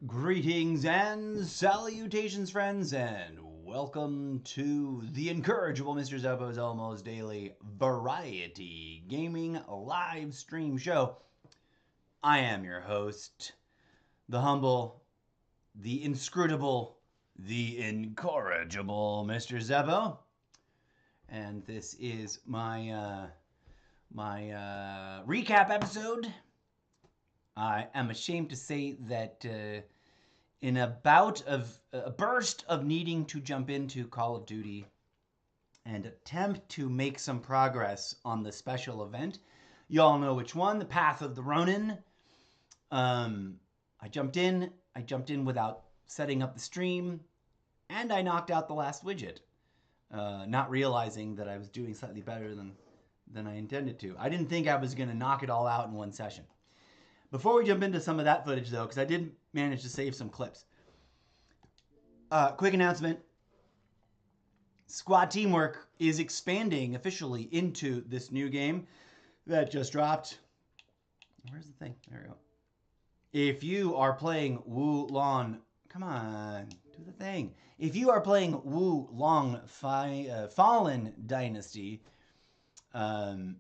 Greetings and salutations, friends, and welcome to the incorrigible Mr. Zeppo's almost daily variety gaming live stream show. I am your host, the humble, the inscrutable, the incorrigible Mr. Zeppo, and this is my recap episode. I am ashamed to say that in a burst of needing to jump into Call of Duty and attempt to make some progress on the special event, you all know which one, the Path of the Ronin. I jumped in without setting up the stream, and I knocked out the last widget, not realizing that I was doing slightly better than I intended to. I didn't think I was going to knock it all out in one session. Before we jump into some of that footage, though, because I did manage to save some clips. Quick announcement. Squad Teamwork is expanding officially into this new game that just dropped. Where's the thing? There we go. If you are playing Wu Long... Come on, do the thing. If you are playing Wu Long Fallen Dynasty, and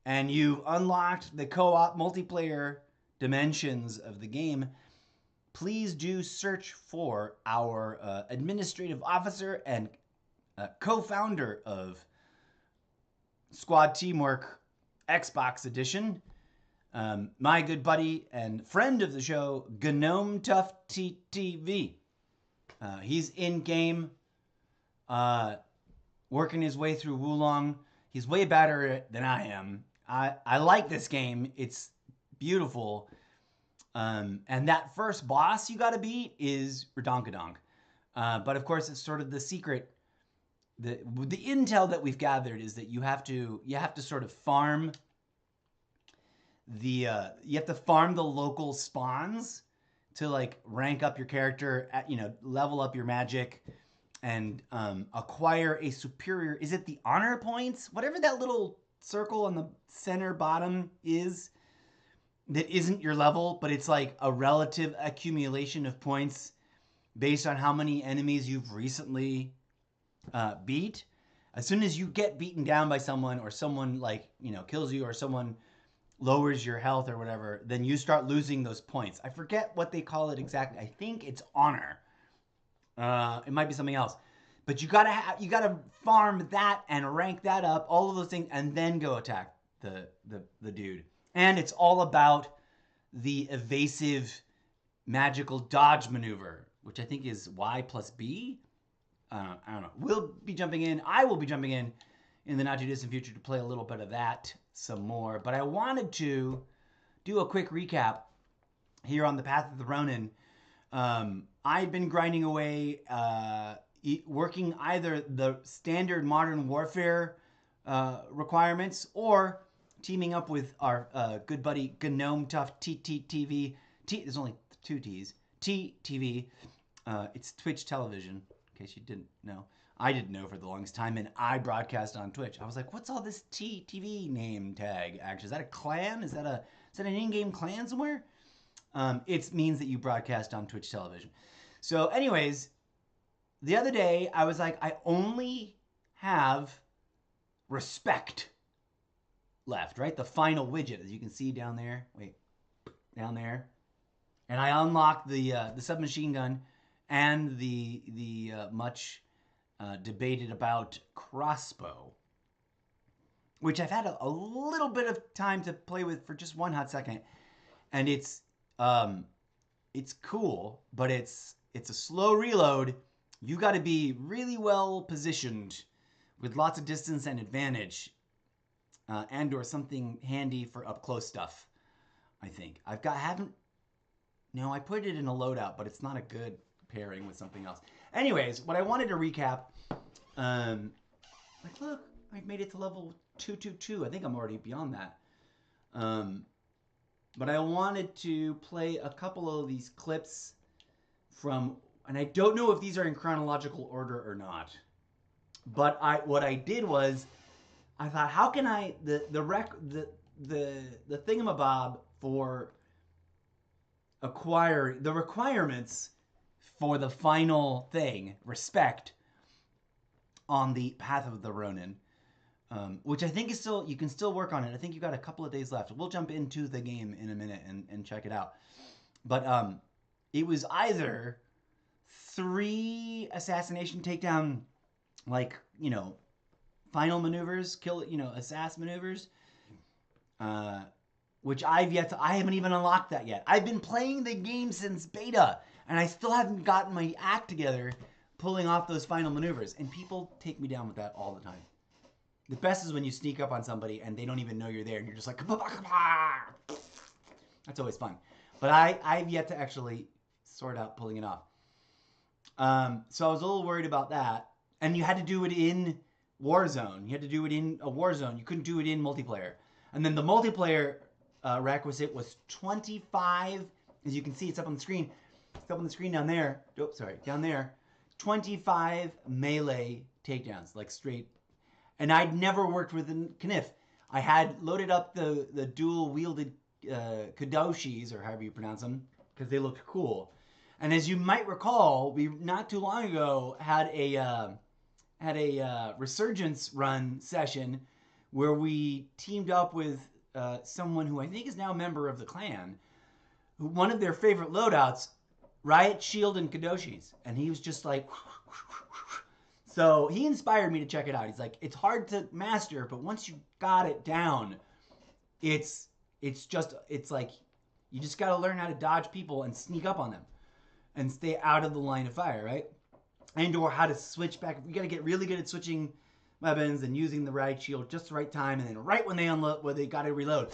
you've unlocked the co-op multiplayer dimensions of the game, please do search for our administrative officer and co-founder of Squad Teamwork Xbox Edition, my good buddy and friend of the show, Gnome Tough TTV. He's in game, working his way through Wulong. He's way better than I am. I like this game. It's beautiful. And that first boss you gotta beat is Redonkadonk. But of course, it's sort of the secret. The intel that we've gathered is that you have to sort of farm the local spawns to like rank up your character, level up your magic, and acquire a superior. Is it the honor points? Whatever that little circle on the center bottom is. That isn't your level, but it's like a relative accumulation of points based on how many enemies you've recently beat. As soon as you get beaten down by someone, or someone kills you, or someone lowers your health or whatever, then you start losing those points. I forget what they call it exactly. I think it's honor. It might be something else, but you gotta farm that and rank that up, all of those things, and then go attack the dude. And it's all about the evasive magical dodge maneuver, which I think is Y plus B. I don't know. We'll be jumping in. I will be jumping in the not too distant future to play a little bit of that some more. But I wanted to do a quick recap here on the Path of the Ronin. I've been grinding away, working either the standard Modern Warfare requirements, or teaming up with our good buddy Gnome Tough TTTV. There's only 2 T's. TTV. It's Twitch television, in case you didn't know. I didn't know for the longest time, and I broadcast on Twitch. I was like, what's all this TTV name tag? Actually, is that a clan? Is that an in-game clan somewhere? It means that you broadcast on Twitch television. So anyways, the other day, I was like, I only have respect left, right? The final widget, as you can see down there. Wait, down there. And I unlocked the submachine gun and the much debated about crossbow, which I've had a little bit of time to play with for just one hot second, and it's cool, but it's a slow reload. You got to be really well positioned with lots of distance and advantage. And or something handy for up close stuff, I think. I put it in a loadout, but it's not a good pairing with something else. Anyways, what I wanted to recap, look, I made it to level 222. I think I'm already beyond that. But I wanted to play a couple of these clips from, and I don't know if these are in chronological order or not. But what I did was, I thought, how can I the thingamabob for acquire the requirements for the final thing, respect, on the Path of the Ronin, which I think is still, you can still work on it. I think you got a couple of days left. We'll jump into the game in a minute and check it out. But it was either 3 assassination takedown, like, you know, final maneuvers, assass maneuvers, which I haven't even unlocked that yet. I've been playing the game since beta, and I still haven't gotten my act together pulling off those final maneuvers, and people take me down with that all the time. The best is when you sneak up on somebody and they don't even know you're there, and you're just like, that's always fun. But I've yet to actually sort out pulling it off. So I was a little worried about that. And you had to do it in Warzone. You had to do it in a Warzone. You couldn't do it in multiplayer. And then the multiplayer requisite was 25. As you can see, it's up on the screen. It's up on the screen down there. Oh, sorry, down there. 25 melee takedowns, like straight. And I'd never worked with a Knif. I had loaded up the dual-wielded Kadoshis, or however you pronounce them, because they looked cool. And as you might recall, we not too long ago had a Resurgence run session where we teamed up with someone who I think is now a member of the clan. One of their favorite loadouts, Riot Shield and Kadoshis, and he was just like, so he inspired me to check it out. He's like, it's hard to master, but once you got it down, it's like you just got to learn how to dodge people and sneak up on them and stay out of the line of fire, right? And or how to switch back. You got to get really good at switching weapons and using the Riot Shield just the right time, and then right when they unload, where they got to reload.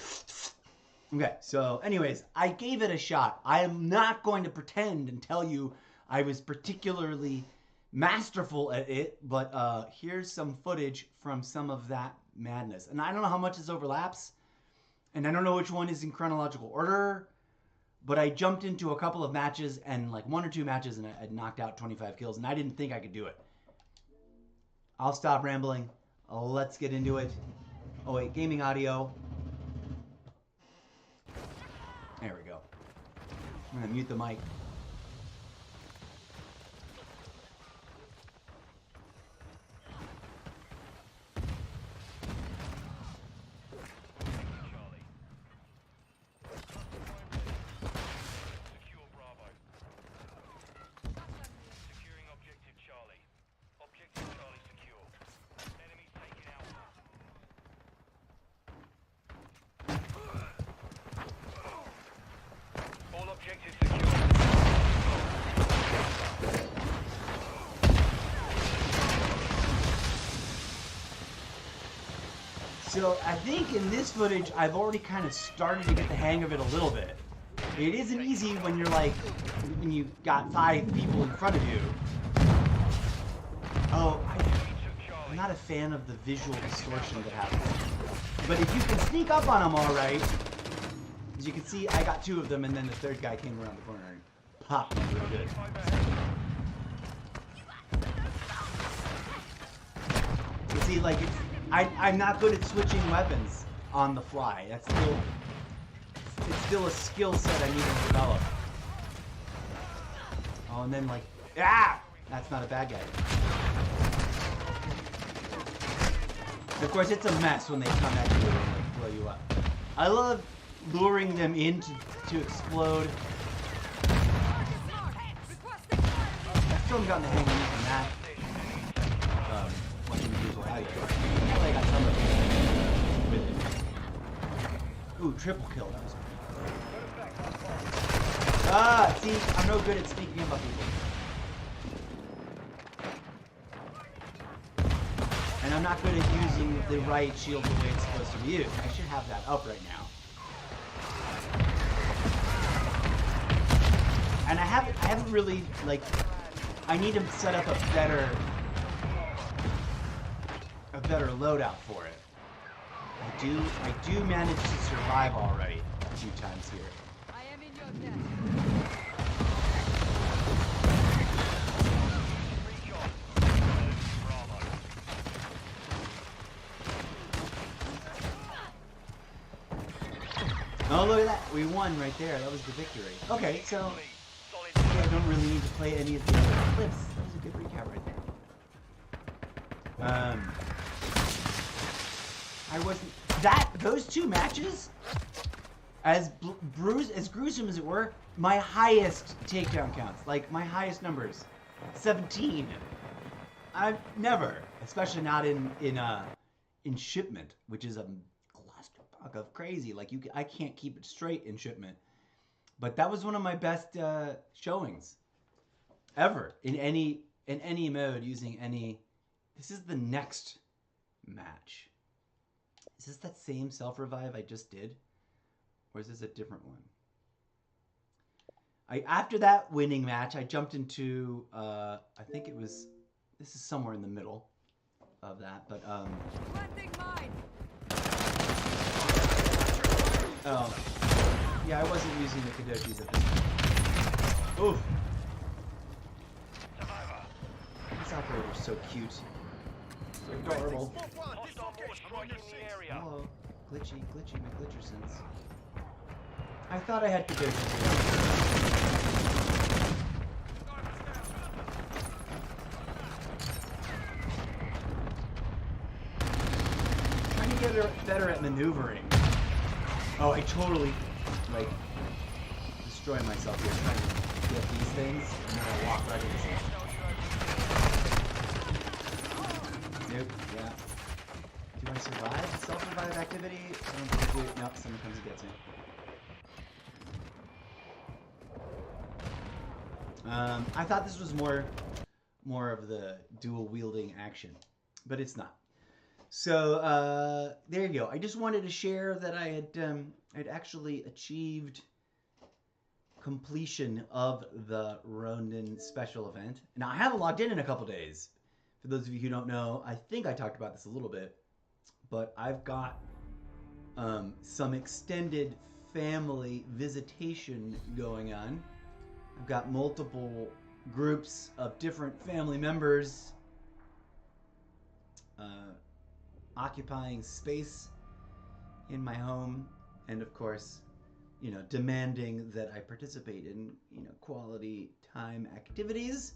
Okay, so anyways, I gave it a shot. I am not going to pretend and tell you I was particularly masterful at it, but here's some footage from some of that madness. And I don't know how much this overlaps, and I don't know which one is in chronological order, but I jumped into a couple of matches, and like 1 or 2 matches, and I had knocked out 25 kills, and I didn't think I could do it. I'll stop rambling. Let's get into it. Oh wait, gaming audio. There we go. I'm gonna mute the mic. So I think in this footage, I've already kind of started to get the hang of it a little bit. It isn't easy when you're like, when you've got 5 people in front of you. Oh, I'm not a fan of the visual distortion that happens. But if you can sneak up on them all right, as you can see, I got 2 of them, and then the 3rd guy came around the corner and popped them real good. You see, like, I'm not good at switching weapons on the fly. It's still a skill set I need to develop. Oh, and then like, that's not a bad guy. Of course, it's a mess when they come at you and like, blow you up. I love luring them in to explode. I still haven't gotten the hang of using that. I got some of it with it. Ooh, triple kill. That was good. See, I'm no good at sneaking up on people. And I'm not good at using the Riot Shield the way it's supposed to be used. I should have that up right now. And I haven't really, like, I need to set up a better loadout for it. I do manage to survive already a few times here. I am in your debt. Oh, look at that. We won right there. That was the victory. Okay, so I don't really need to play any of the other clips. That was a good recap right there. I wasn't... Those two matches, as gruesome as it were, my highest takedown counts. Like, my highest numbers. 17. I've never, especially not in shipment, which is a clusterfuck of crazy. Like I can't keep it straight in shipment. But that was one of my best showings ever in any mode using any. This is the next match. Is this that same self revive I just did, or is this a different one? After that winning match, I jumped into I think it was. This is somewhere in the middle of that, but Planting mine. oh, yeah, I wasn't using the Kadoshis at this point. Oof. This operator's so cute. So adorable. Hello. Glitchy McGlitchersons. I thought I had Kadoshis. Get better at maneuvering. Oh, I totally like destroy myself here trying to get these things, and then I walk right into them. Nope. Yeah. Do I survive self-revive activity? I don't think I do. Nope. Someone comes and gets me. I thought this was more of the dual wielding action, but it's not. So there you go. I just wanted to share that I had actually achieved completion of the Ronin special event. Now I haven't logged in a couple days. For those of you who don't know, I think I talked about this a little bit, but I've got some extended family visitation going on. I've got multiple groups of different family members occupying space in my home, and of course, demanding that I participate in, quality time activities.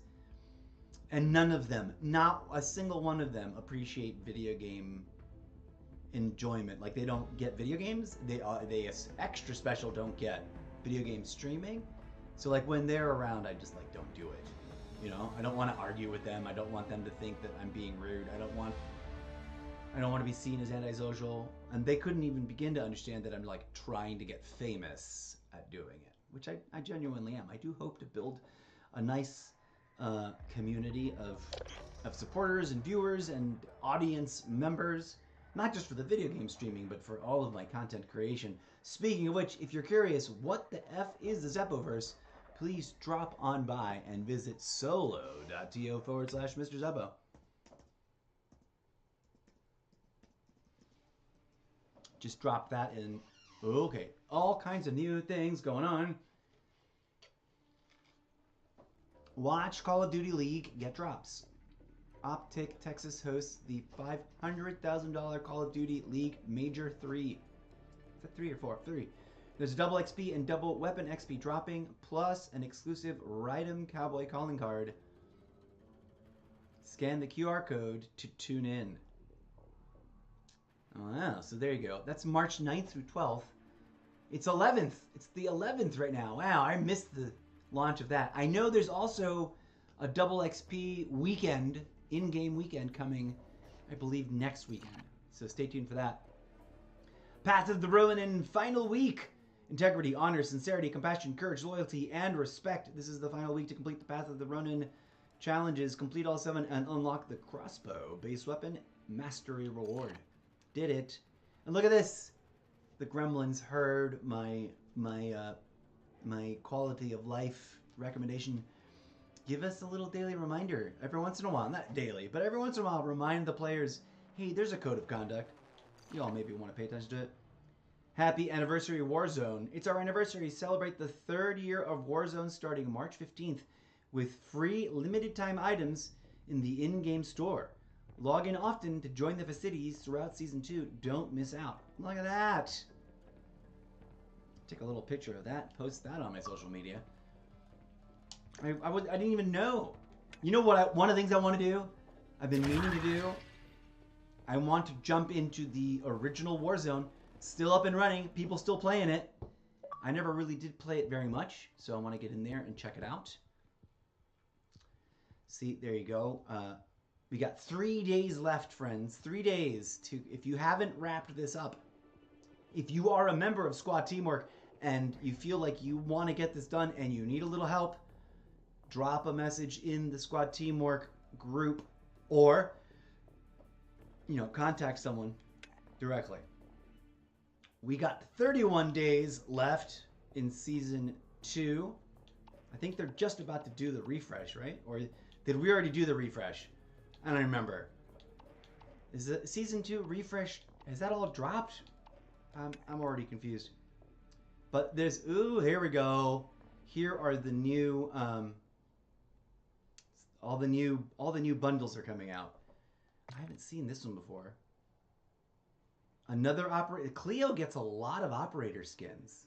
And none of them, not a single one of them, appreciate video game enjoyment. Like, they don't get video games. They extra special don't get video game streaming. So like when they're around, I just like don't do it. I don't want to argue with them. I don't want them to think that I'm being rude. I don't want to be seen as antisocial, and they couldn't even begin to understand that I'm like trying to get famous at doing it, which I genuinely am. I do hope to build a nice community of supporters and viewers and audience members, not just for the video game streaming, but for all of my content creation. Speaking of which, if you're curious what the F is the Zeppoverse, please drop on by and visit solo.to/Mr. Zeppo. Just drop that in. Okay, all kinds of new things going on. Watch Call of Duty League get drops. Optic Texas hosts the $500,000 Call of Duty League Major 3. Is that 3 or 4? 3. There's double XP and double weapon XP dropping, plus an exclusive Rydom Cowboy calling card. Scan the QR code to tune in. Wow, so there you go. That's March 9th through 12th. It's 11th. It's the 11th right now. Wow, I missed the launch of that. I know there's also a double XP weekend, in-game weekend coming, I believe, next weekend. So stay tuned for that. Path of the Ronin final week. Integrity, honor, sincerity, compassion, courage, loyalty, and respect. This is the final week to complete the Path of the Ronin challenges. Complete all 7 and unlock the crossbow base weapon mastery reward. Did it. And look at this. The gremlins heard my quality of life recommendation. Give us a little daily reminder every once in a while. Not daily, but every once in a while, remind the players, hey, there's a code of conduct. You all maybe want to pay attention to it. Happy anniversary Warzone. It's our anniversary. Celebrate the 3rd year of Warzone starting March 15th with free limited time items in the in-game store. Log in often to join the festivities throughout Season 2. Don't miss out. Look at that. Take a little picture of that, post that on my social media. I didn't even know. You know what? One of the things I want to do, I've been meaning to do. I want to jump into the original Warzone, still up and running. People still playing it. I never really did play it very much, so I want to get in there and check it out. See, there you go. We got 3 days left, friends. 3 days to. If you haven't wrapped this up, if you are a member of Squad Teamwork and you feel like you want to get this done and you need a little help, drop a message in the Squad Teamwork group, or contact someone directly. We got 31 days left in Season 2. I think they're just about to do the refresh, right? Or did we already do the refresh? I don't remember. Is the Season 2 refresh, has that all dropped? I'm already confused. But there's, ooh, here we go. Here are the new, all the new bundles are coming out. I haven't seen this one before. Another operator. Cleo gets a lot of operator skins.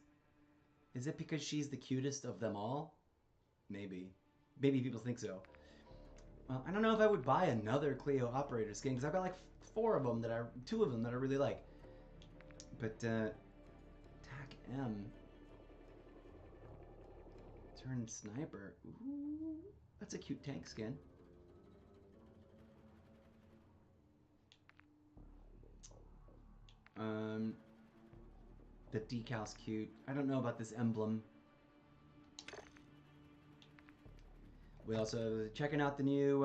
Is it because she's the cutest of them all? Maybe. Maybe people think so. Well, I don't know if I would buy another Cleo operator skin because I've got like 2 of them that I really like. But TAC M. Turn sniper. Ooh, that's a cute tank skin. The decal's cute. I don't know about this emblem. We also checking out the new.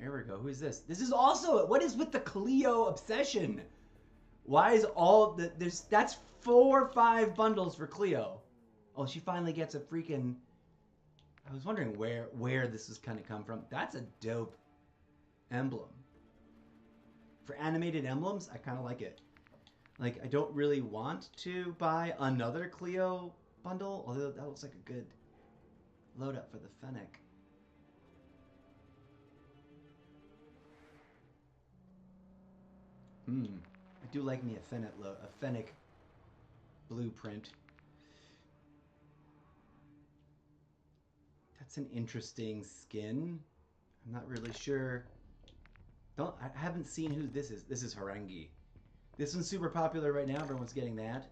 There we go. Who is this? This is also. What is with the Cleo obsession? Why is all that's 4 or 5 bundles for Cleo? Oh, she finally gets a freaking. I was wondering where this is kind of come from. That's a dope emblem. For animated emblems, I kind of like it. Like, I don't really want to buy another Cleo bundle, although that looks like a good load up for the Fennec. I do like me a Fennec blueprint. That's an interesting skin. I'm not really sure. I haven't seen who this is. This is Harangi. This one's super popular right now. Everyone's getting that.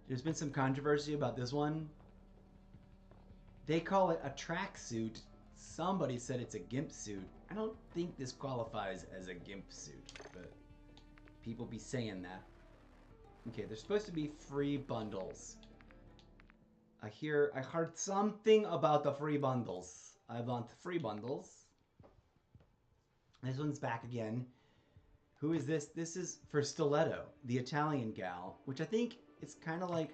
There's been some controversy about this one. They call it a tracksuit. Somebody said it's a gimp suit. I don't think this qualifies as a gimp suit, but people be saying that. Okay, there's supposed to be free bundles. I heard something about the free bundles. I want free bundles. This one's back again. Who is this? This is for Stiletto, the Italian gal, which I think it's kind of like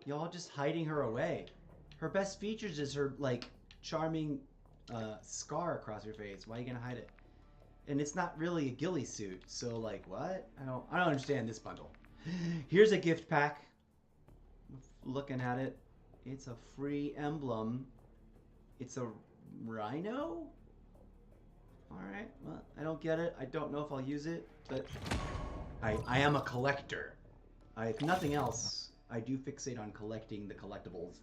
y'all just hiding her away. Her best features is her like charming scar across her face. Why are you gonna hide it? And it's not really a ghillie suit, so like what? I don't understand this bundle. Here's a gift pack. Looking at it, it's a free emblem. It's a rhino. Alright, well, I don't get it. I don't know if I'll use it, but I am a collector. If nothing else, I do fixate on collecting the collectibles.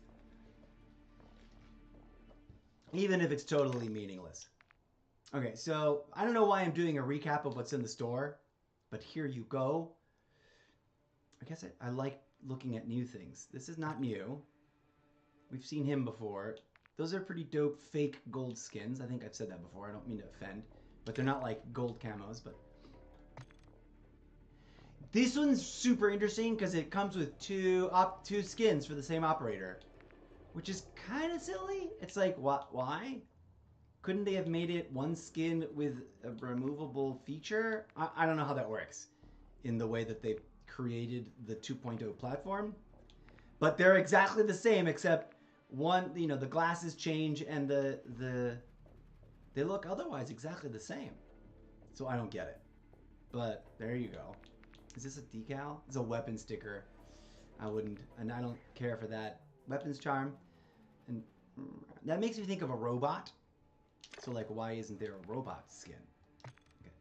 Even if it's totally meaningless. Okay, so I don't know why I'm doing a recap of what's in the store, but here you go. I guess I like looking at new things. This is not new. We've seen him before. Those are pretty dope fake gold skins. I think I've said that before. I don't mean to offend. But they're not like gold camos. But this one's super interesting because it comes with two skins for the same operator. Which is kind of silly. It's like, why? Couldn't they have made it one skin with a removable feature? I don't know how that works in the way that they created the 2.0 platform. But they're exactly the same except one, the glasses change and they look otherwise exactly the same. So I don't get it. But there you go. Is this a decal? It's a weapon sticker. I don't care for that. Weapons charm. And that makes me think of a robot. So like, why isn't there a robot skin? Okay.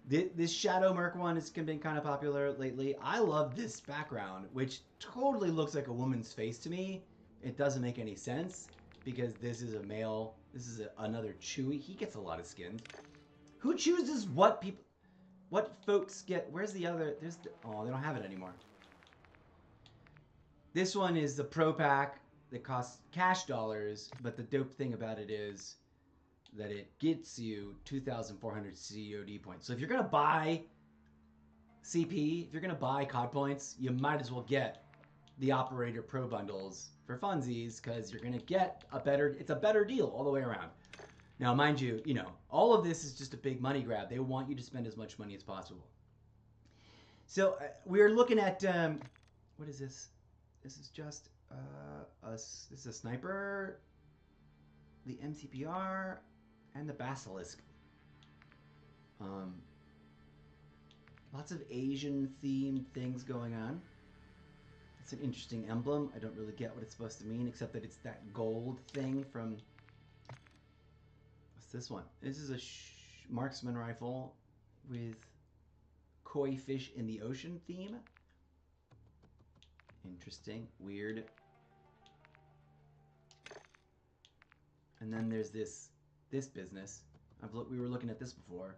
This Shadow Merc one has been kind of popular lately. I love this background, which totally looks like a woman's face to me. It doesn't make any sense because this is a male. This is another Chewy. He gets a lot of skins. Who chooses what people, what folks get? Where's the other? Oh, they don't have it anymore. This one is the Pro Pack that costs cash dollars, but the dope thing about it is that it gets you 2,400 COD points. So if you're going to buy CP, if you're going to buy COD points, you might as well get the Operator Pro bundles for funsies because you're going to get it's a better deal all the way around. Now, mind you, all of this is just a big money grab. They want you to spend as much money as possible. So we're looking at, what is this? This is just this is a sniper, the MCPR, and the Basilisk. Lots of Asian themed things going on. It's an interesting emblem. I don't really get what it's supposed to mean, except that it's that gold thing from... What's this one? This is a marksman rifle with koi fish in the ocean theme. Interesting. Weird. And then there's this business. We were looking at this before.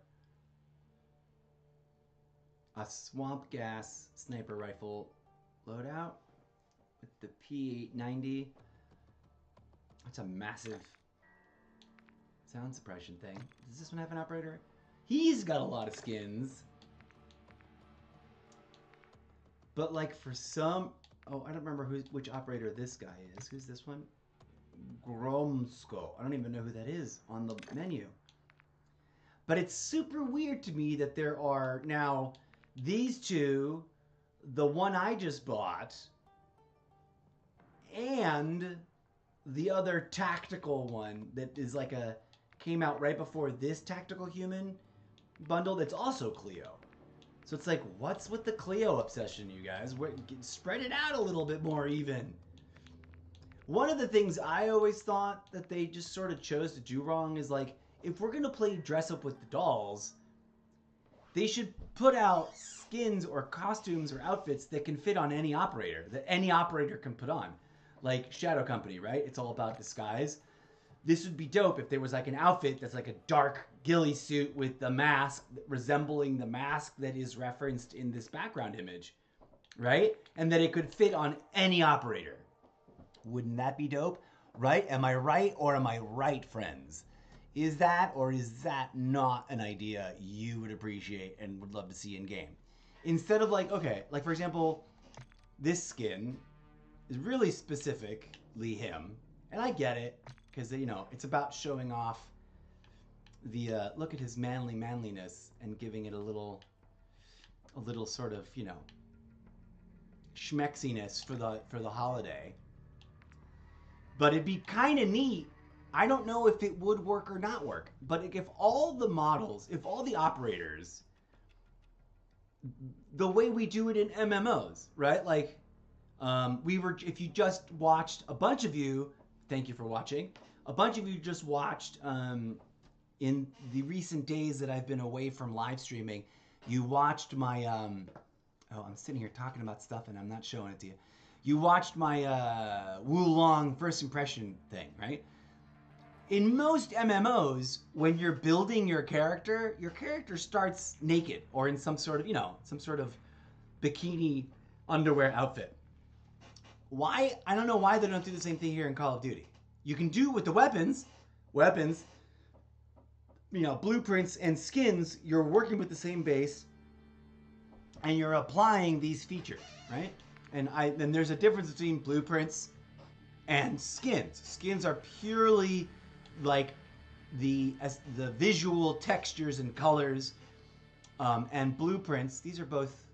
A swamp gas sniper rifle loadout with the P890. That's a massive sound suppression thing. Does this one have an operator? He's got a lot of skins. But like for some... Oh, I don't remember which operator this guy is. Who's this one? Gromsko. I don't even know who that is on the menu. But it's super weird to me that there are now these two, the one I just bought, and the other tactical one that is like came out right before this tactical human bundle that's also Clio. So it's like, what's with the Clio obsession, you guys? Spread it out a little bit more even. One of the things I always thought that they just sort of chose to do wrong is like, if we're going to play dress up with the dolls, they should put out skins or costumes or outfits that can fit on any operator, that any operator can put on. Like Shadow Company, right? It's all about disguise. This would be dope if there was like an outfit that's like a dark ghillie suit with the mask resembling the mask that is referenced in this background image, right? And that it could fit on any operator. Wouldn't that be dope? Right? Am I right or am I right, friends? Is that or is that not an idea you would appreciate and would love to see in game? Instead of like, okay, like for example, this skin is really specifically him, and I get it because it's about showing off the look at his manliness and giving it a little sort of schmexiness for the holiday. But it'd be kind of neat. I don't know if it would work or not work, but if all the models, if all the operators, the way we do it in MMOs, right? Like, if you just watched, a bunch of you, thank you for watching, a bunch of you just watched, in the recent days that I've been away from live streaming, you watched my, I'm sitting here talking about stuff and I'm not showing it to you. You watched my Wulong first impression thing, right? In most MMOs, when you're building your character starts naked or in some sort of bikini underwear outfit. Why? I don't know why they don't do the same thing here in Call of Duty. You can do with the weapons, blueprints and skins, you're working with the same base and you're applying these features, right? And then there's a difference between blueprints and skins. Skins are purely like the visual textures and colors, and blueprints. These are both.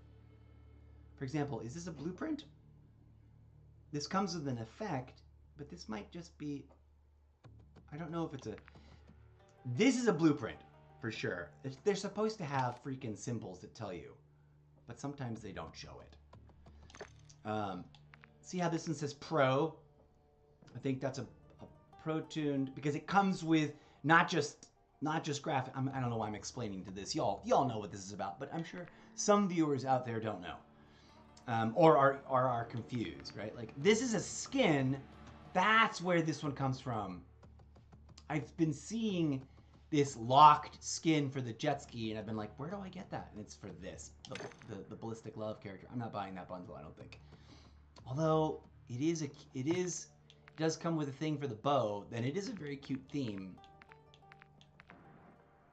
For example, is this a blueprint? This comes with an effect, but this might just be. I don't know if it's a. This is a blueprint for sure. They're supposed to have freaking symbols that tell you, but sometimes they don't show it. See how this one says Pro? I think that's a Pro-tuned, because it comes with not just not just graphic. I don't know why I'm explaining to this. Y'all know what this is about, but I'm sure some viewers out there don't know, or are confused, right? Like this is a skin. That's where this one comes from. I've been seeing this locked skin for the jet ski, and I've been like, where do I get that? And it's for this, the Ballistic Love character. I'm not buying that bundle, I don't think. Although it does come with a thing for the bow, then it is a very cute theme.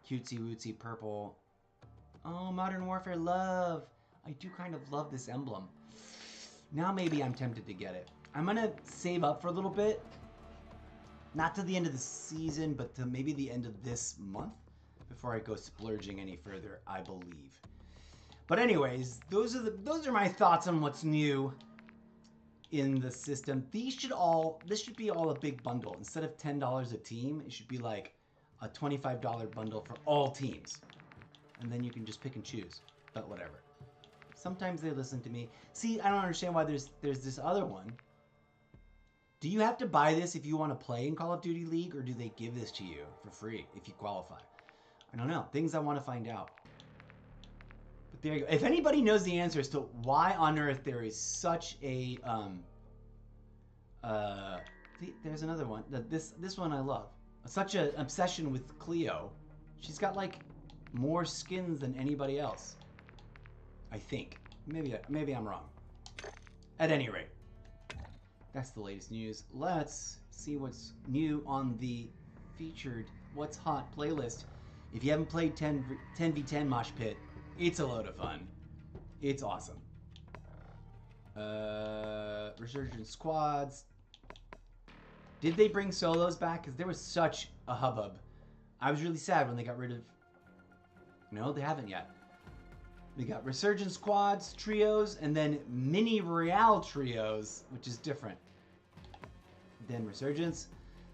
Cutesy wootsy purple. Oh, Modern Warfare love. I do kind of love this emblem. Now maybe I'm tempted to get it. I'm gonna save up for a little bit. Not to the end of the season, but to maybe the end of this month before I go splurging any further, I believe. But anyways, those are my thoughts on what's new in the system. This should be all a big bundle. Instead of $10 a team, it should be like a $25 bundle for all teams. And then you can just pick and choose. But whatever. Sometimes they listen to me. See, I don't understand why there's this other one. Do you have to buy this if you want to play in Call of Duty League, or do they give this to you for free if you qualify? I don't know. Things I want to find out. But there you go. If anybody knows the answer as to why on earth there is such a there's another one. This one I love. Such an obsession with Cleo. She's got like more skins than anybody else. I think. Maybe I'm wrong. At any rate, that's the latest news. Let's see what's new on the featured What's Hot playlist. If you haven't played 10v10 Mosh Pit, it's a load of fun. It's awesome. Resurgent Squads. Did they bring solos back? Because there was such a hubbub. I was really sad when they got rid of... No, they haven't yet. We got Resurgent Squads, trios, and then Mini Royale trios, which is different than Resurgence.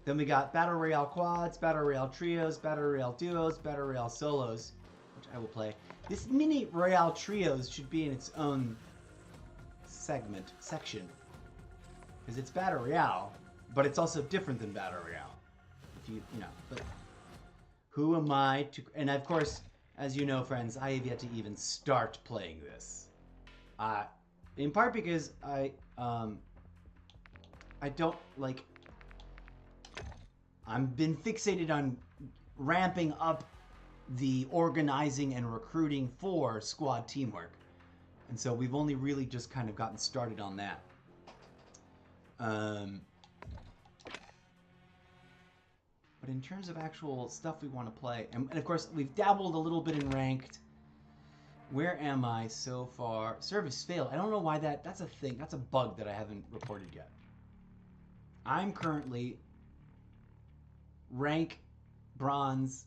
Then we got Battle Royale quads, Battle Royale trios, Battle Royale duos, Battle Royale solos, which I will play. This Mini Royale trios should be in its own section. Because it's Battle Royale, but it's also different than Battle Royale. If you know, but who am I to... And of course... As you know, friends, I have yet to even start playing this. In part because I don't like... I've been fixated on ramping up the organizing and recruiting for squad teamwork. And so we've only really just kind of gotten started on that. But in terms of actual stuff we want to play, and of course we've dabbled a little bit in ranked. Where am I so far? Service failed. I don't know why that's a thing. That's a bug that I haven't reported yet. I'm currently rank bronze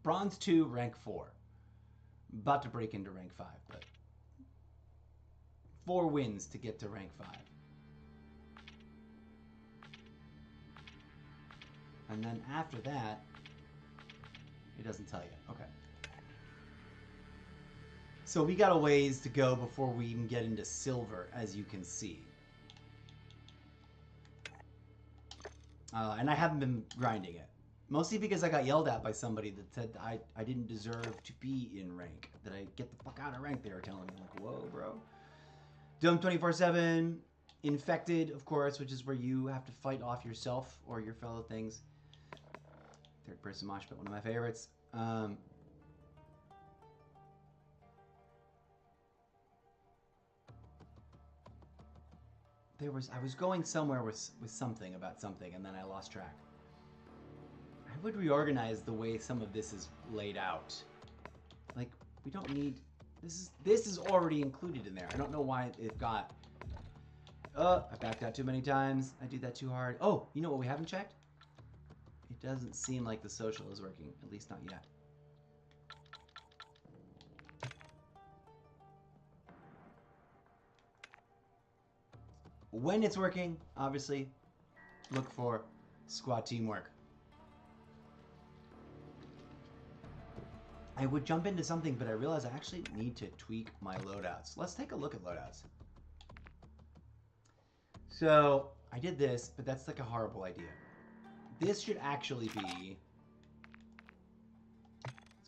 2, rank 4. About to break into rank 5, but 4 wins to get to rank 5. And then after that, it doesn't tell you. Okay. So we got a ways to go before we even get into silver, as you can see. And I haven't been grinding it. Mostly because I got yelled at by somebody that said I didn't deserve to be in rank. That I get the fuck out of rank, they were telling me. I'm like, whoa, bro. Doom 24/7. Infected, of course, which is where you have to fight off yourself or your fellow things. Third person mosh pit, one of my favorites. I was going somewhere with something about something, and then I lost track. I would reorganize the way some of this is laid out. Like, we don't need... This is already included in there. I don't know why it got... Oh, I backed out too many times. I do that too hard. Oh, you know what we haven't checked? It doesn't seem like the social is working. At least not yet. When it's working, obviously, look for squad teamwork. I would jump into something, but I realized I actually need to tweak my loadouts. Let's take a look at loadouts. So, I did this, but that's like a horrible idea. This should actually be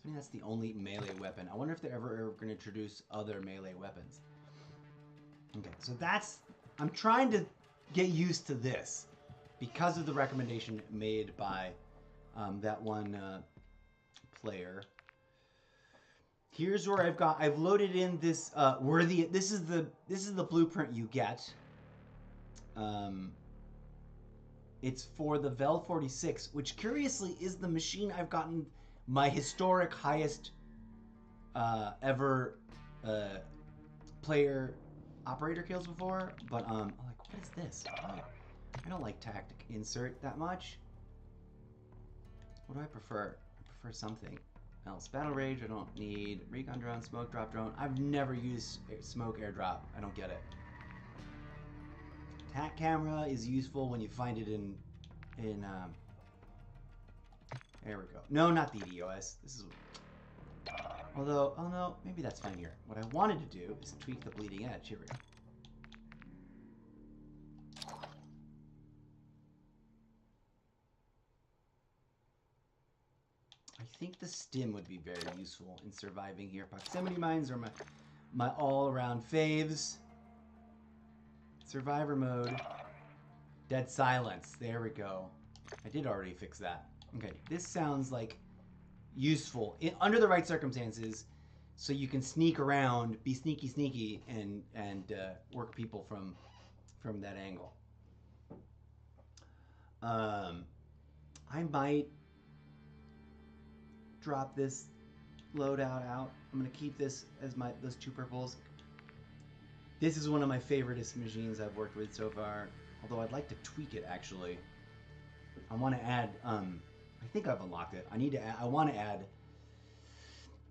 I mean, that's the only melee weapon. I wonder if they're ever going to introduce other melee weapons. Okay, so that's... I'm trying to get used to this because of the recommendation made by that one player. Here's where I've loaded in this this is the blueprint you get. It's for the Vel 46, which curiously is the machine I've gotten my historic highest ever player operator kills before. But like, what is this? I don't like tactic insert that much. What do I prefer? I prefer something else. Battle Rage, I don't need. Recon drone, smoke drop drone. I've never used smoke airdrop. I don't get it. Tac camera is useful when you find it in there we go. No, not the DOS. This is... Although, oh no, maybe that's fine here. What I wanted to do is tweak the bleeding edge. Here we go. I think the stim would be very useful in surviving here. Proximity mines are my all-around faves. Survivor mode. Dead silence. There we go. I did already fix that. Okay, this sounds like useful under the right circumstances, so you can sneak around, be sneaky, and work people from that angle. I might drop this loadout out. I'm gonna keep this as those two purples. This is one of my favoriteest machines I've worked with so far. Although I'd like to tweak it actually. I want to add. I think I've unlocked it. I want to add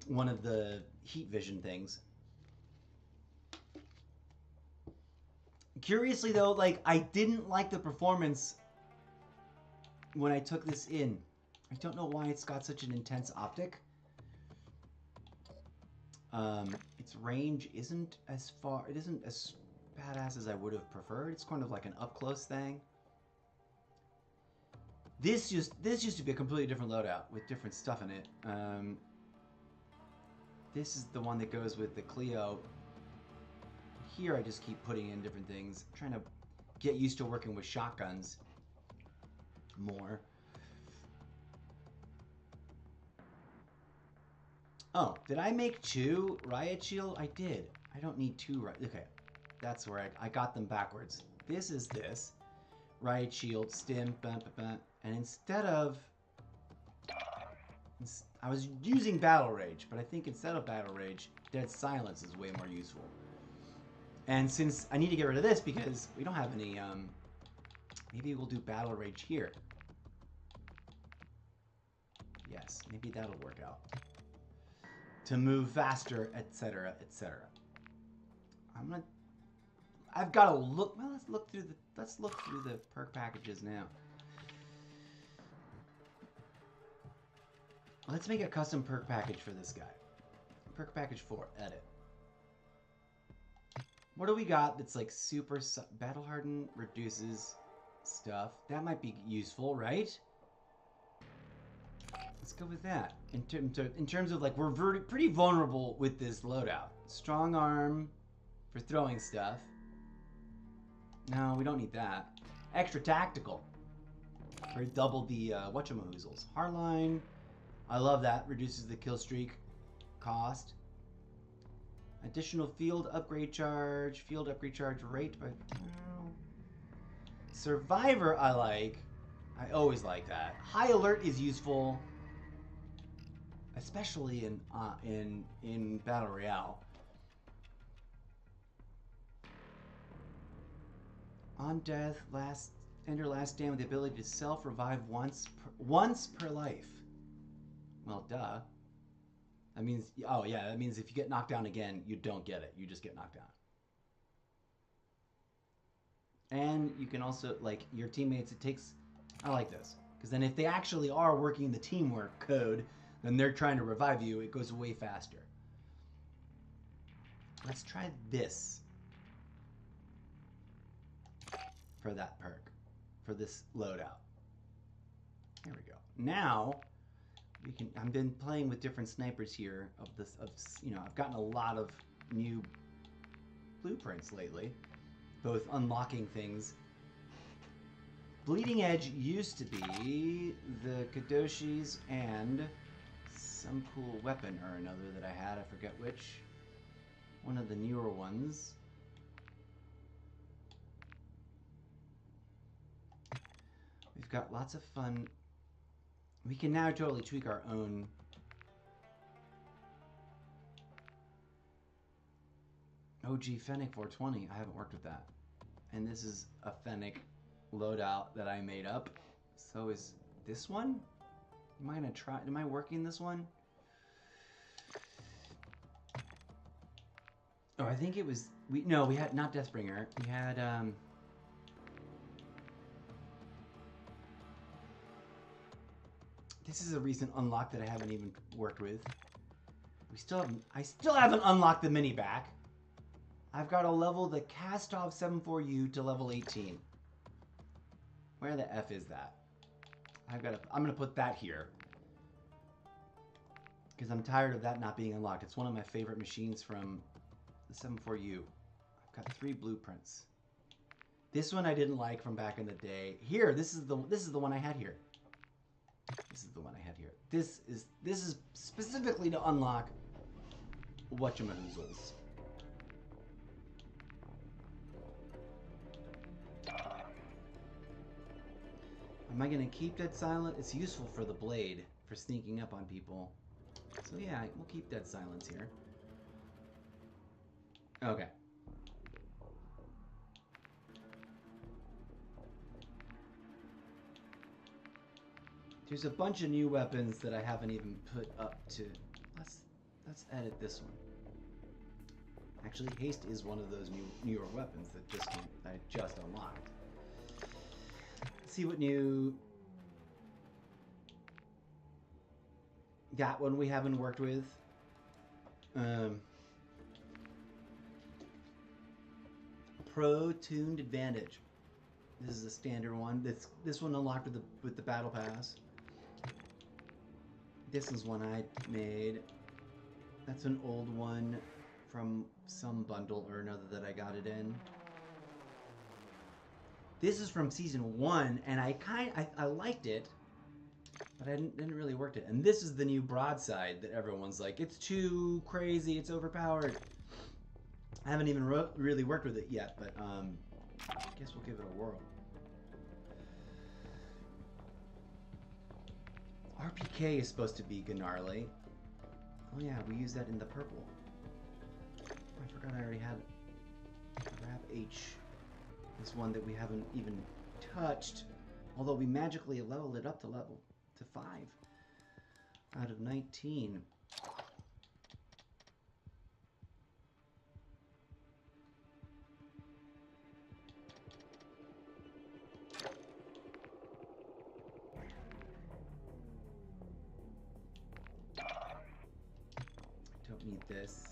one of the heat vision things. Curiously though, like I didn't like the performance when I took this in. I don't know why it's got such an intense optic. Its range isn't as far. It isn't as badass as I would have preferred. It's kind of like an up close thing. This used to be a completely different loadout with different stuff in it. This is the one that goes with the Clio. Here I just keep putting in different things. I'm trying to get used to working with shotguns more. Oh, did I make 2 riot shield? I did. I don't need 2 riot. Okay, that's where I got them backwards. This is this. Riot shield, stim, and instead of... I was using battle rage, but I think instead of battle rage, dead silence is way more useful. And since I need to get rid of this because we don't have any, maybe we'll do battle rage here. Yes, maybe that'll work out. To move faster, etc., etc. I've got to look. Well, let's look through the perk packages now. Let's make a custom perk package for this guy. Perk package 4, edit. What do we got that's like super battle hardened, reduces stuff? That might be useful, right? Let's go with that. In terms of like, we're pretty vulnerable with this loadout. Strong arm for throwing stuff. No, we don't need that. Extra tactical for double the whatchamahoozles. Hardline. I love that. Reduces the kill streak cost. Additional field upgrade charge. Field upgrade charge rate by... Survivor I like. I always like that. High alert is useful. Especially in Battle Royale. On death, enter last stand with the ability to self-revive once per life. Well, duh. That means, oh yeah, that means if you get knocked down again, you don't get it. You just get knocked down. And you can also, like, your teammates, I like this. Because then if they actually are working the teamwork code, then they're trying to revive you, it goes way faster. Let's try this. For that perk. For this loadout. Here we go. Now, We can. I've been playing with different snipers here. I've gotten a lot of new blueprints lately, both unlocking things. Bleeding Edge used to be the Kadoshis and some cool weapon or another that I had. I forget which. One of the newer ones. We've got lots of fun. We can now totally tweak our own. OG Fennec 420. I haven't worked with that. And this is a Fennec loadout that I made up. So is this one? Am I gonna try? Am I working this one? Oh, I think it was. We had not Deathbringer. We had This is a recent unlock that I haven't even worked with. I still haven't unlocked the mini back. I've got to level the Castov 74U to level 18. Where the F is that? I'm gonna put that here. Because I'm tired of that not being unlocked. It's one of my favorite machines from the 74U. I've got 3 blueprints. This one I didn't like from back in the day. Here, this is the one I had here. This is the one I had here. This is specifically to unlock whatchamahoozles. Am I gonna keep Dead Silent? It's useful for the blade, for sneaking up on people. So yeah, we'll keep Dead Silence here. Okay. There's a bunch of new weapons that I haven't even put up to. Let's edit this one. Actually, haste is one of those newer weapons that I just unlocked. Let's see what new. That one we haven't worked with. Pro Tuned Advantage. This is a standard one. This one unlocked with the battle pass. This is one I made. That's an old one from some bundle or another that I got it in. This is from season 1, and I liked it, but I didn't really work it. And this is the new broadside that everyone's like, it's too crazy, it's overpowered. I haven't even really worked with it yet, but I guess we'll give it a whirl. RPK is supposed to be Gnarly. Oh yeah, we use that in the purple. I forgot I already had Grab H. This one that we haven't even touched. Although we magically leveled it up to 5 out of 19. Don't need this.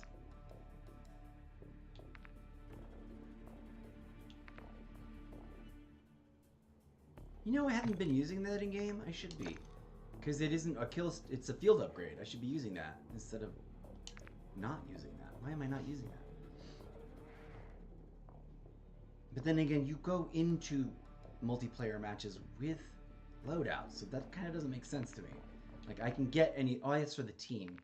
You know, I haven't been using that in game. I should be, because it isn't a kill. It's a field upgrade. I should be using that instead of not using that. Why am I not using that? But then again, you go into multiplayer matches with loadouts, so that kind of doesn't make sense to me. Like, I can get any. Oh, it's for the team,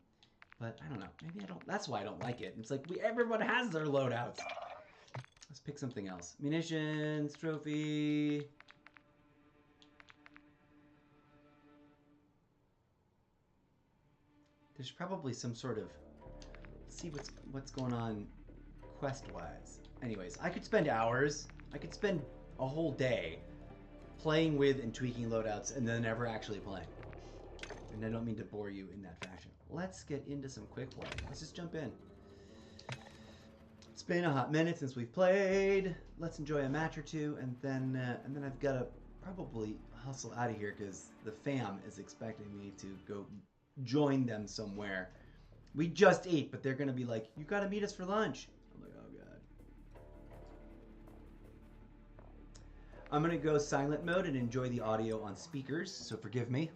but I don't know. Maybe I don't. That's why I don't like it. It's like everyone has their loadouts. Let's pick something else. Munitions, trophy. There's probably some sort of. Let's see what's going on quest-wise. Anyways, I could spend hours. I could spend a whole day playing with and tweaking loadouts and then never actually playing. And I don't mean to bore you in that fashion. Let's get into some quick play. Let's just jump in. It's been a hot minute since we've played. Let's enjoy a match or two, and then I've got to probably hustle out of here because the fam is expecting me to go join them somewhere. We just ate, but they're gonna be like, "You gotta meet us for lunch." I'm like, "Oh god." I'm gonna go silent mode and enjoy the audio on speakers, so forgive me.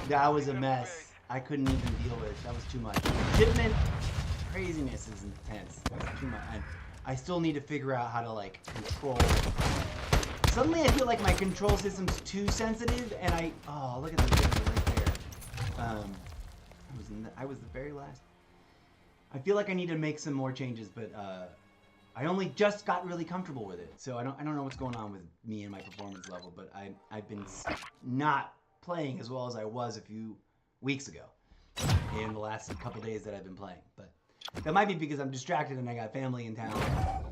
That was a mess. I couldn't even deal with it. That was too much. Shipment craziness is intense. That's too much. And I still need to figure out how to like control. Suddenly I feel like my control system's too sensitive, and oh, look at the shipment right there. I was the very last. I feel like I need to make some more changes, but I only just got really comfortable with it, so I don't know what's going on with me and my performance level. But I've been not playing as well as I was a few weeks ago in the last couple days that I've been playing. But that might be because I'm distracted and I got family in town.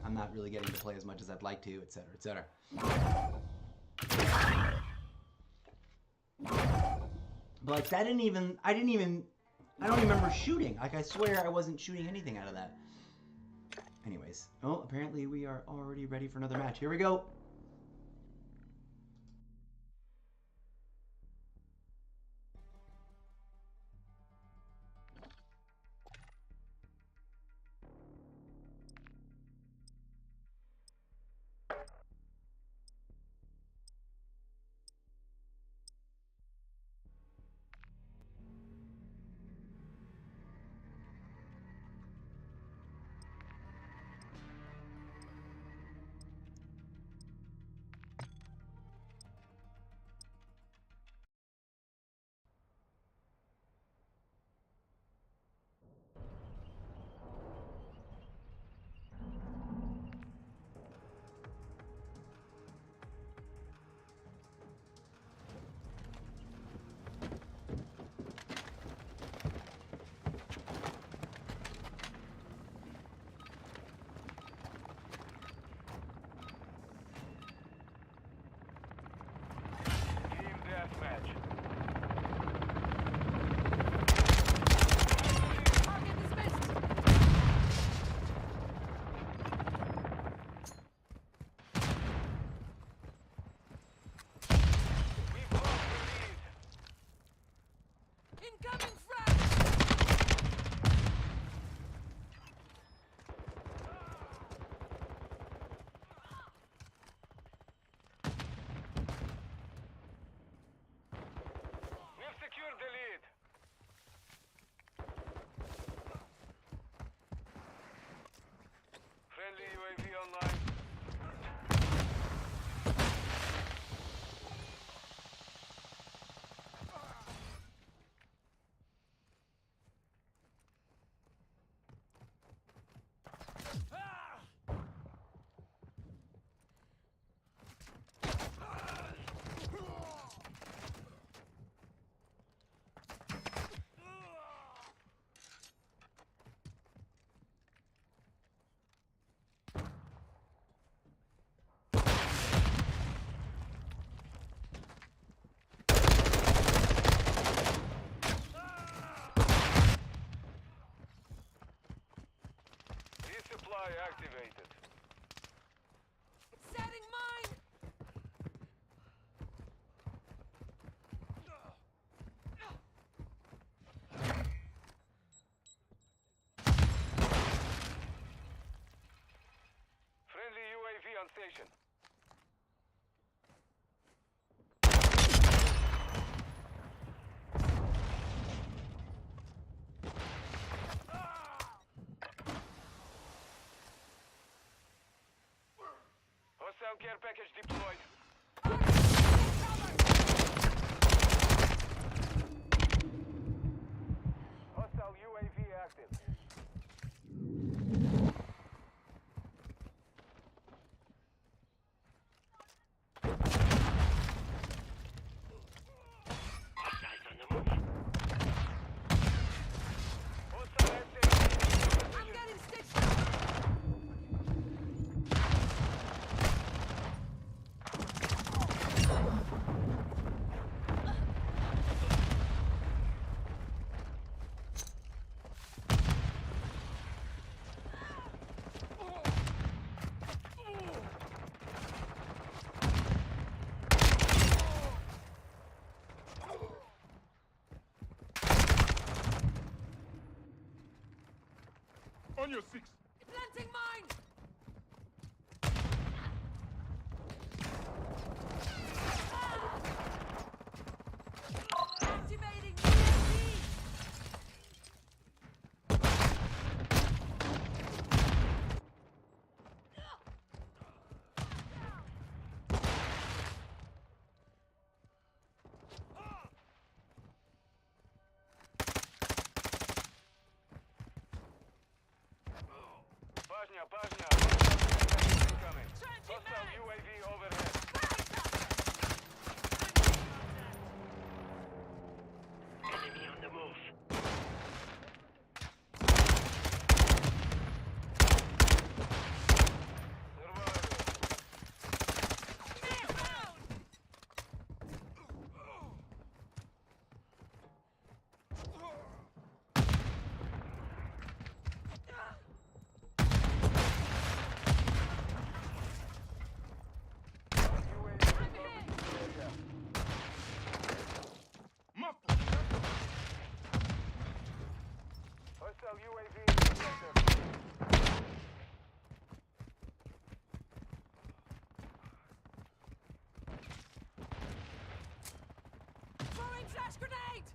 I'm not really getting to play as much as I'd like to, etc., etc. But like that I don't remember shooting. Like I swear I wasn't shooting anything out of that. Anyways, oh, apparently we are already ready for another match. Here we go. Activated. Setting mine. Friendly UAV on station. Hostile care package deployed. Hostile UAV active. On your six. Planting mine! Activating UAV! Bosnia, Bosnia. Incoming. Hostile UAV overhead. Enemy on the move. Hostile UAV in the sector. Throwing flash grenade!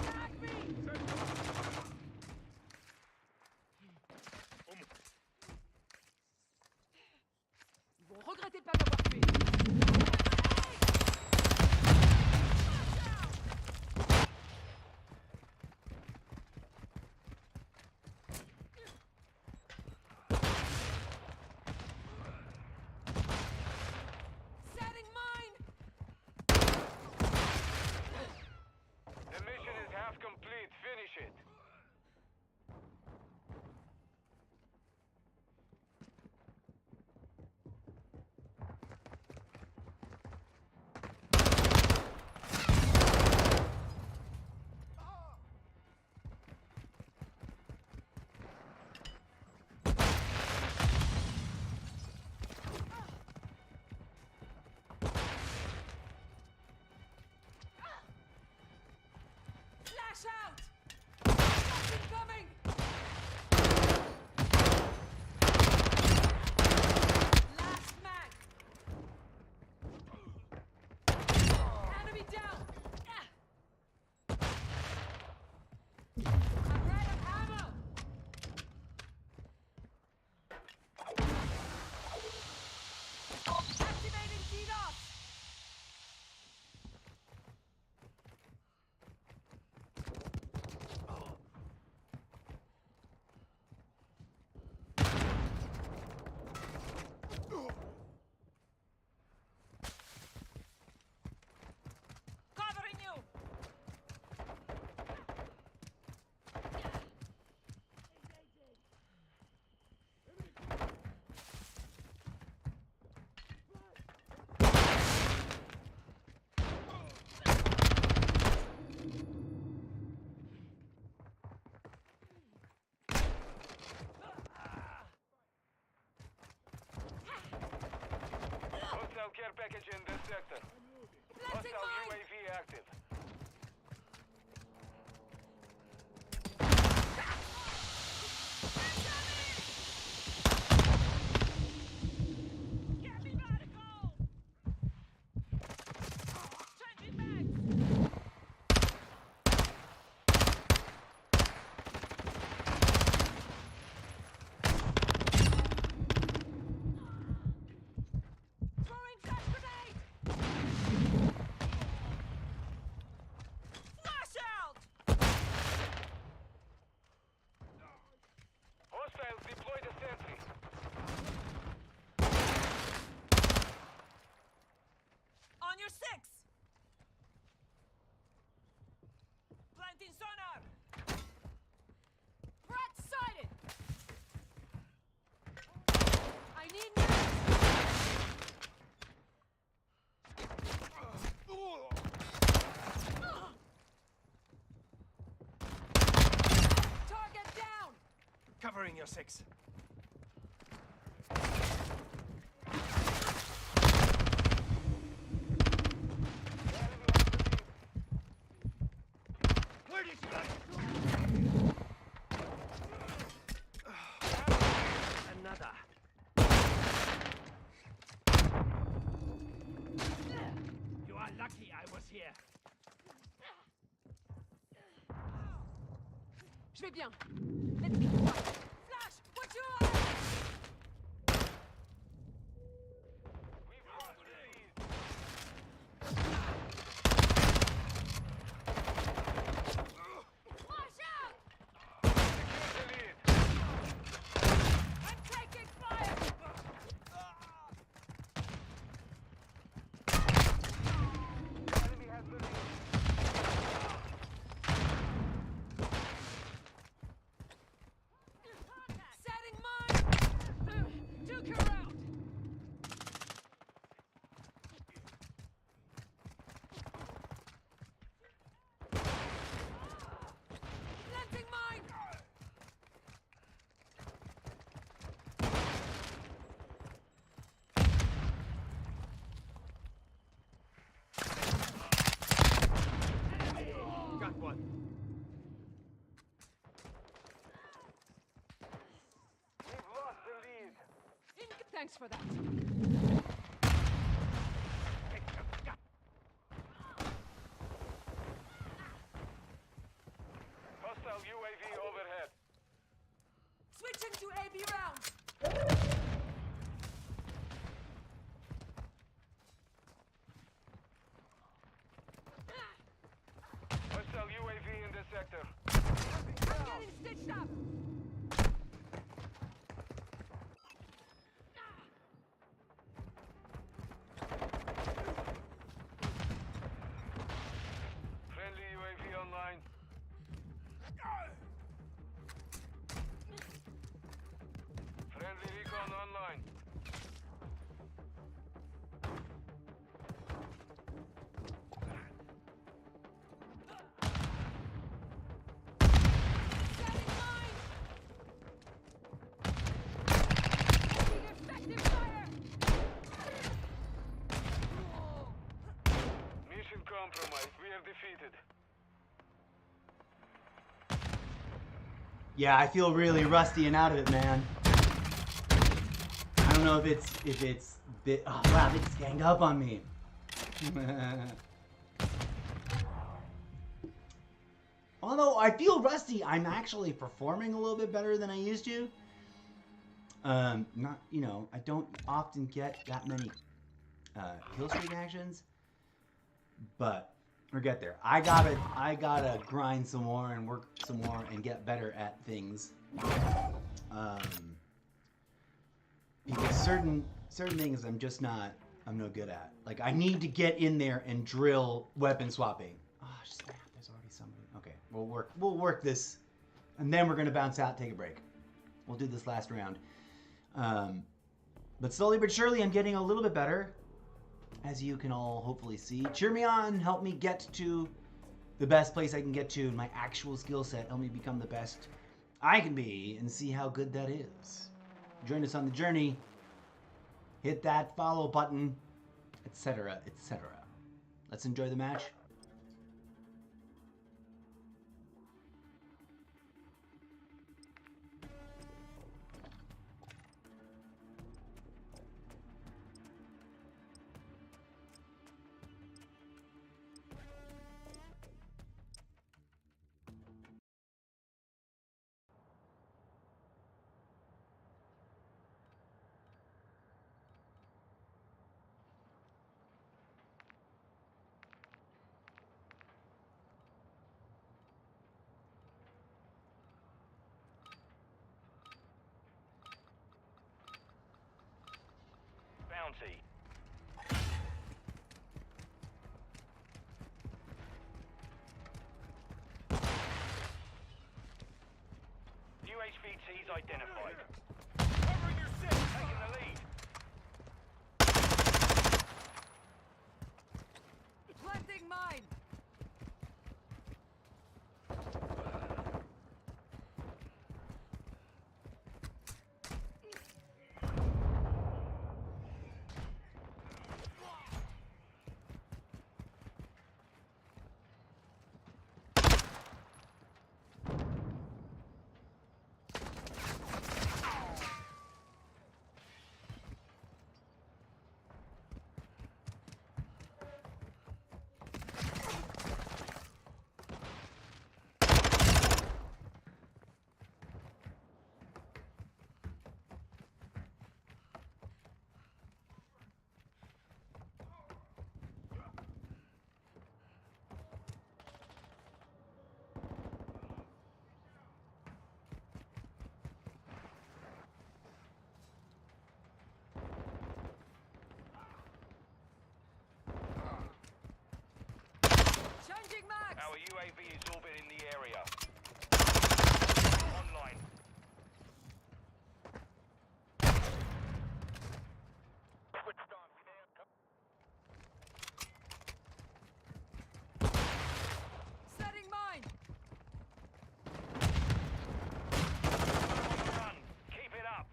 Tag me! Ils vont regretter de pas m'avoir tué. Setting mine! The mission is half complete. Finish it. Flash out! Flash incoming! Last mag! Enemy down! I'm right of ammo! Activating DDoS! Covering you! Hostile care package in this sector. Planting Hostile mine! UAV active. Get me radical! Changing mags! Throwing flash grenade! Flash out! Hostiles deploy the sentry. On your six! Planting sonar! Rat sighted! I need mags! Target down! Covering your six. Where did you go? Je vais bien. L'ennemi est droit. Flash, voiture! We've lost the lead. Watch out! Secure the lead. I'm taking fire! Enemy has the lead. Setting mine! Duke her out! Planting mine! Got one. We've lost the lead. Thanks for that. Hostile UAV overhead. Switching to AB rounds. Hostile UAV in the sector. I'm getting stitched up. Friendly UAV online. Friendly recon online. Setting mine! Taking effective fire! Mission compromised. We are defeated. Yeah, I feel really rusty and out of it, man. I don't know if it's bit. Oh wow, they just ganged up on me. Although I feel rusty, I'm actually performing a little bit better than I used to. Not, you know, I don't often get that many kill streak actions, but we'll get there. I gotta grind some more and work some more and get better at things. Because certain things I'm no good at. Like I need to get in there and drill weapon swapping. Oh snap! There's already somebody. Okay, we'll work this, and then we're gonna bounce out, take a break. We'll do this last round. But slowly but surely, I'm getting a little bit better, as you can all hopefully see. Cheer me on, help me get to the best place I can get to in my actual skill set. Help me become the best I can be, and see how good that is. Join us on the journey. Hit that follow button, etc., etc. Let's enjoy the match. Bounty. New HVTs identified. Covering your six. Taking the lead. Planting mine! Hostile UAV is orbiting the area. Online. Setting mine. Run. Keep it up.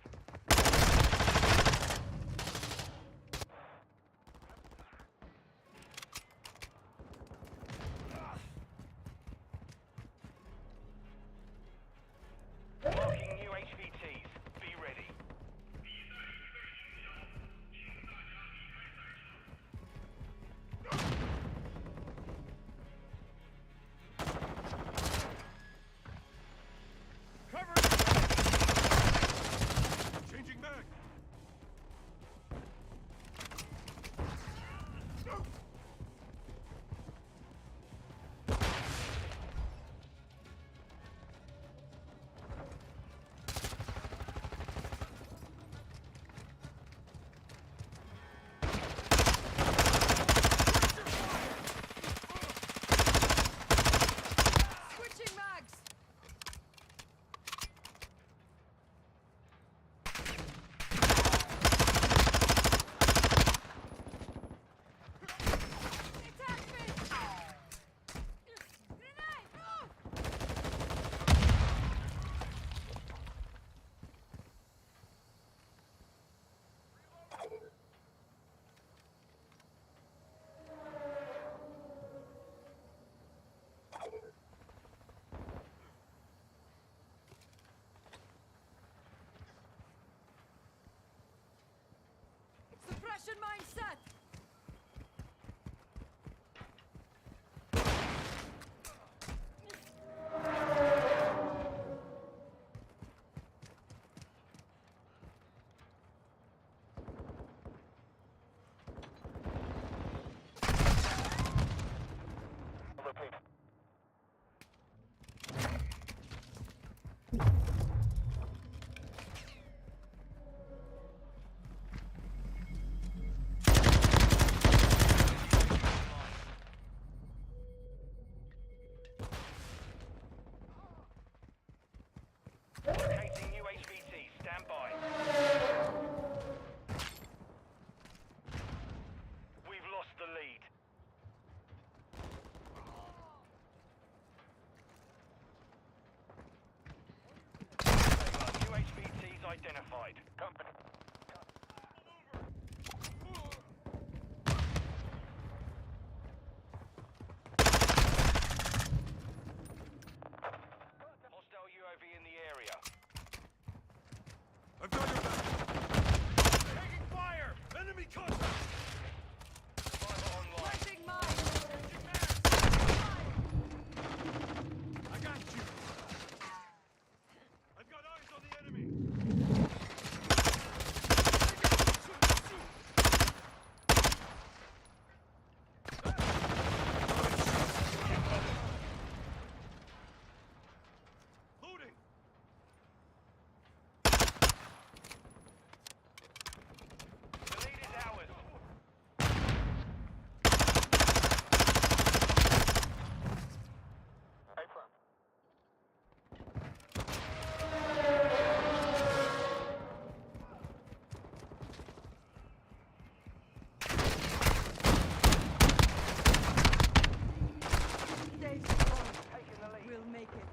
Marking new HVTs. Be ready. Cover! Changing back. Switching mags. Detachment. Grenade. Suppression mine set. Locating new HVT. Stand by. We've lost the lead. New HVTs identified. Company. Hostile UAV in the area. I've got your back. Taking fire! Enemy contact! Survivor online. Planting mine. I got you! I've got eyes on the enemy! Loading! The lead is ours. Stay strong. We'll make it.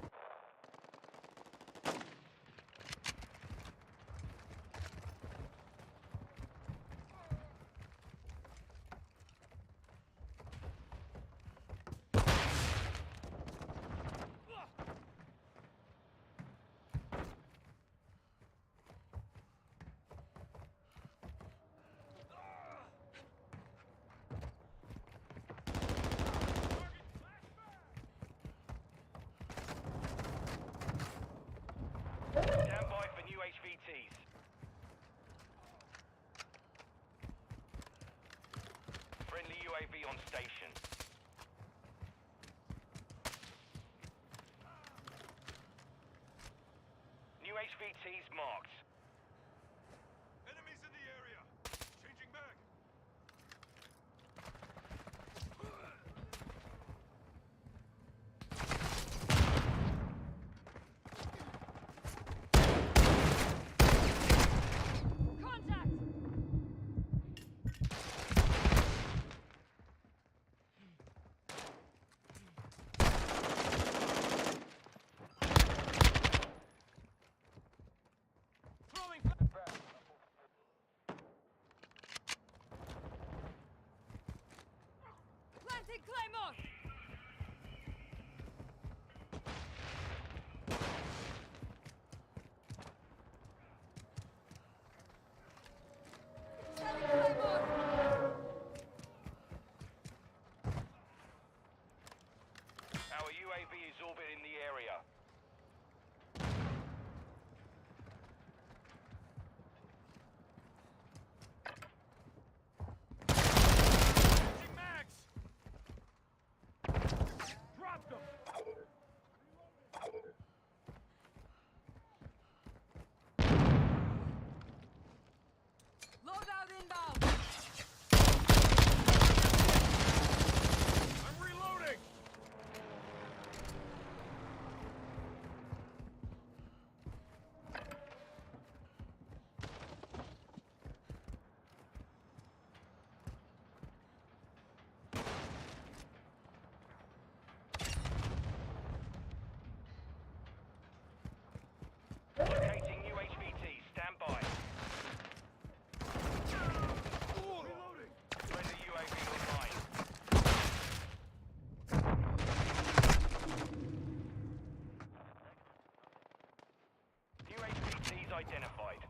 Stand by for new HVTs. Friendly UAV on station. New HVTs marked. Enemies in the area! Changing back! Planting Claymore! Planting Claymore! Our UAV is orbiting the area. Changing mags! Drop them! Loadout inbound! I'm reloading! Locating new HVT. Stand by. Reloading! Friendly UAV online. New HVTs identified.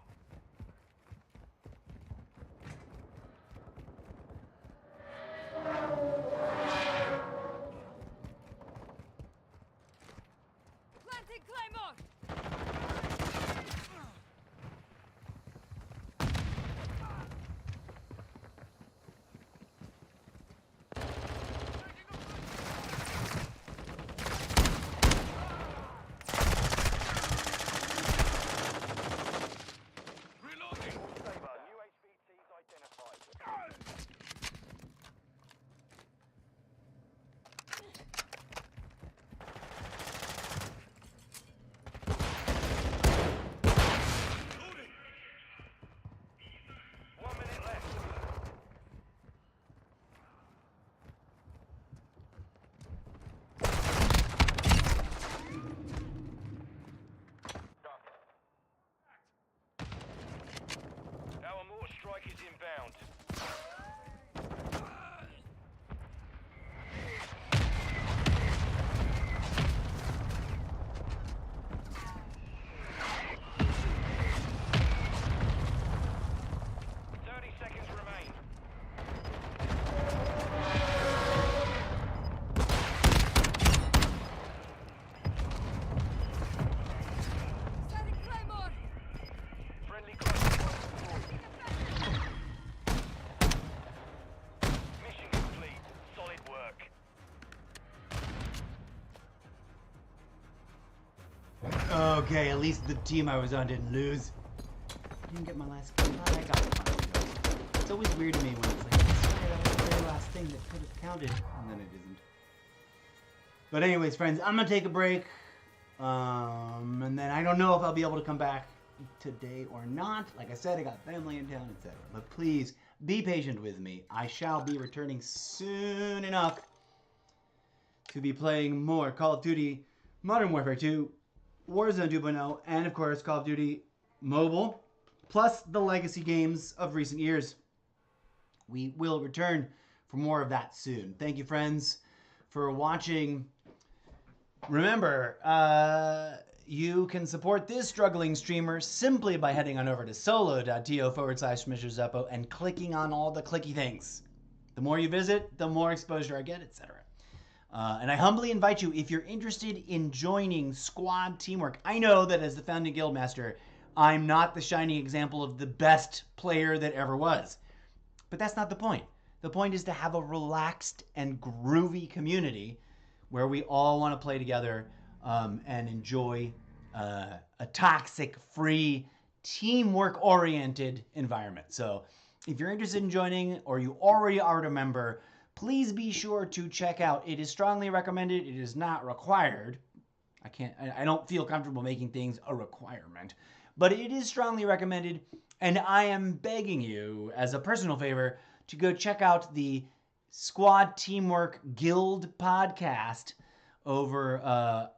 Planting Claymore! Reloading! Saber, new HVTs identified. Loading! 1 minute left. Our mortar strike is inbound. Seconds remain. Setting Claymore! Friendly close. Mission complete. Solid work. Okay, at least the team I was on didn't lose. Didn't get my last kill. I got it. It's always weird to me when it's like, I swear that was the very last thing that could have counted, and then it isn't. But anyways, friends, I'm gonna take a break. And then I don't know if I'll be able to come back today or not. Like I said, I got family in town, etc. But please be patient with me. I shall be returning soon enough to be playing more Call of Duty Modern Warfare 2, Warzone 2.0, and of course Call of Duty Mobile, plus the legacy games of recent years. We will return for more of that soon. Thank you, friends, for watching. Remember, you can support this struggling streamer simply by heading on over to solo.to/Mr. and clicking on all the clicky things. The more you visit, the more exposure I get, etc. And I humbly invite you, if you're interested in joining squad teamwork. I know that as the founding guildmaster, I'm not the shining example of the best player that ever was. But that's not the point. The point is to have a relaxed and groovy community where we all want to play together and enjoy a toxic-free, teamwork-oriented environment. So if you're interested in joining or you already are a member, please be sure to check out. It is strongly recommended. It is not required. I don't feel comfortable making things a requirement, but it is strongly recommended. And I am begging you, as a personal favor, to go check out the Squad Teamwork Guild podcast over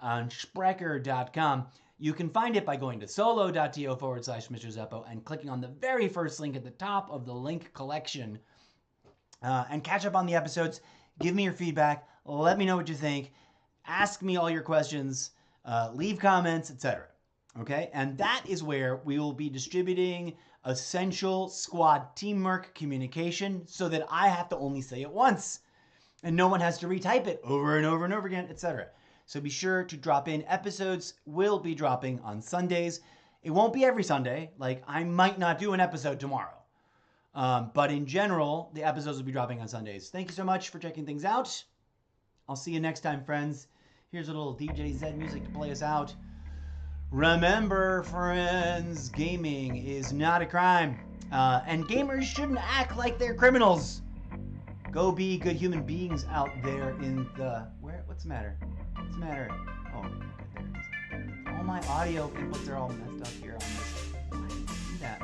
on Sprecher.com. You can find it by going to solo.to/Mr. Zeppo and clicking on the very first link at the top of the link collection and catch up on the episodes. Give me your feedback. Let me know what you think. Ask me all your questions. Leave comments, etc. Okay? And that is where we will be distributing essential squad teamwork communication so that I have to only say it once and no one has to retype it over and over and over again, etc. So be sure to drop in. Episodes will be dropping on Sundays. It won't be every Sunday. Like, I might not do an episode tomorrow. But in general, the episodes will be dropping on Sundays. Thank you so much for checking things out. I'll see you next time, friends. Here's a little DJ Z music to play us out. Remember, friends, gaming is not a crime. And gamers shouldn't act like they're criminals. Go be good human beings out there in the... What's the matter? What's the matter? Oh, there it is. All my audio inputs are all messed up here on this. Why did I do that?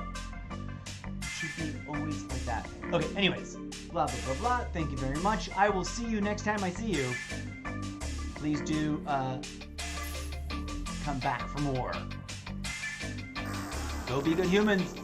Should be always like that. Okay, anyways. Blah, blah, blah, blah. Thank you very much. I will see you next time I see you. Please do come back for more. Go be good humans.